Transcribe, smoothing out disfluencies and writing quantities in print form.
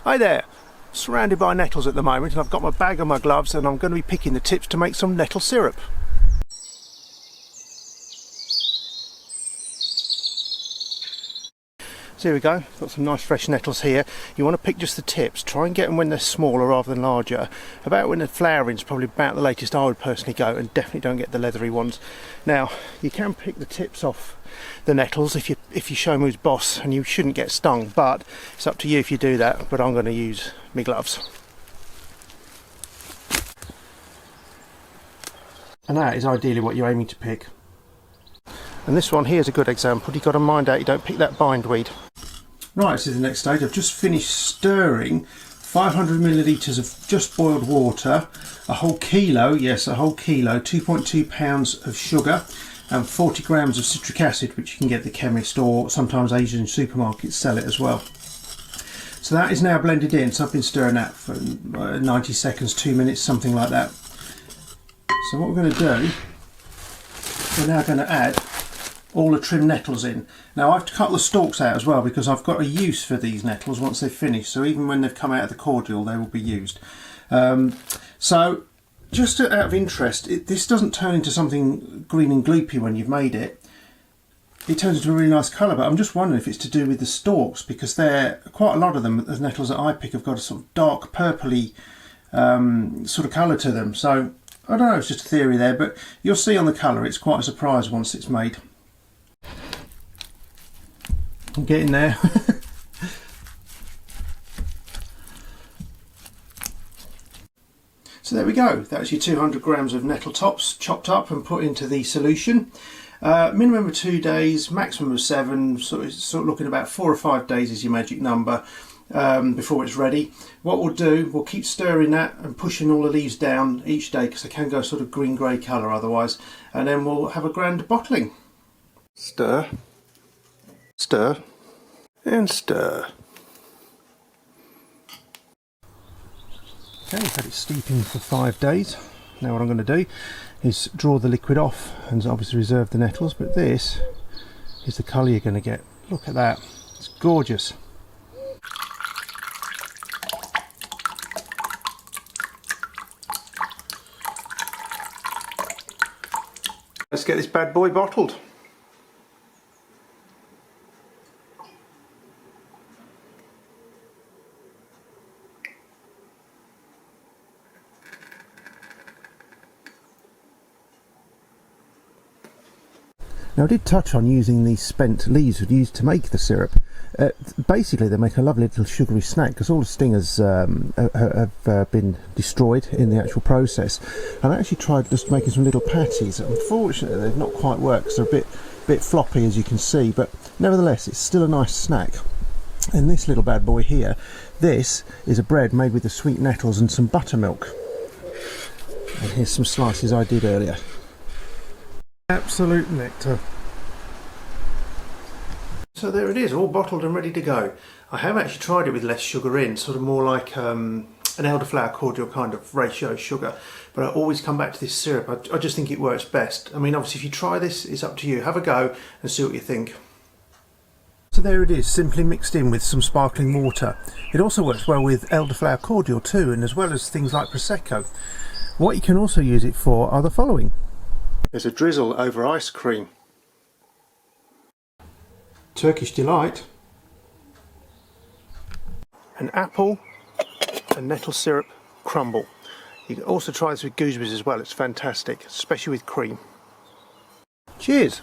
Hi there, surrounded by nettles at the moment, and I've got my bag and my gloves, and I'm going to be picking the tips to make some nettle syrup. So here we go, got some nice fresh nettles here. You want to pick just the tips, try and get them when they're smaller rather than larger. About when they're flowering is probably about the latest I would personally go, and definitely don't get the leathery ones. Now, you can pick the tips off the nettles if you show them who's boss, and you shouldn't get stung, but it's up to you if you do that, but I'm going to use my gloves. And that is ideally what you're aiming to pick. And this one here is a good example. You've got to mind out you don't pick that bindweed. Right, this is the next stage. I've just finished stirring 500 millilitres of just boiled water, a whole kilo, yes, a whole kilo, 2.2 pounds of sugar, and 40 grams of citric acid, which you can get at the chemist, or sometimes Asian supermarkets sell it as well. So that is now blended in. So I've been stirring that for 90 seconds, 2 minutes, something like that. So what we're going to do, we're now going to add all the trim nettles in. Now I've cut the stalks out as well because I've got a use for these nettles once they've finished, so even when they've come out of the cordial they will be used. So just out of interest, this doesn't turn into something green and gloopy when you've made it. It turns into a really nice colour, but I'm just wondering if it's to do with the stalks, because quite a lot of them, the nettles that I pick, have got a sort of dark purpley sort of colour to them. So I don't know, it's just a theory there, but you'll see on the colour it's quite a surprise once it's made. I'm getting there. So there we go, that's your 200 grams of nettle tops chopped up and put into the solution. Minimum of 2 days, maximum of 7, sort of looking about 4 or 5 days is your magic number before it's ready. What we'll do, we'll keep stirring that and pushing all the leaves down each day because they can go sort of green-grey colour otherwise, and then we'll have a grand bottling. Stir, stir and stir. Okay, we've had it steeping for 5 days. Now what I'm going to do is draw the liquid off and obviously reserve the nettles, but this is the colour you're going to get. Look at that, it's gorgeous. Let's get this bad boy bottled. Now I did touch on using these spent leaves used to make the syrup. Basically they make a lovely little sugary snack because all the stingers have been destroyed in the actual process. And I actually tried just making some little patties. Unfortunately they've not quite worked because they're a bit floppy, as you can see, but nevertheless it's still a nice snack. And this little bad boy here, this is a bread made with the sweet nettles and some buttermilk. And here's some slices I did earlier. Absolute nectar. So there it is, all bottled and ready to go. I have actually tried it with less sugar in, sort of more like an elderflower cordial kind of ratio sugar, but I always come back to this syrup. I just think it works best. I mean, obviously if you try this, it's up to you. Have a go and see what you think. So there it is, simply mixed in with some sparkling water. It also works well with elderflower cordial too, and as well as things like Prosecco. What you can also use it for are the following. There's a drizzle over ice cream, Turkish delight, an apple and nettle syrup crumble. You can also try this with gooseberries as well, it's fantastic, especially with cream. Cheers!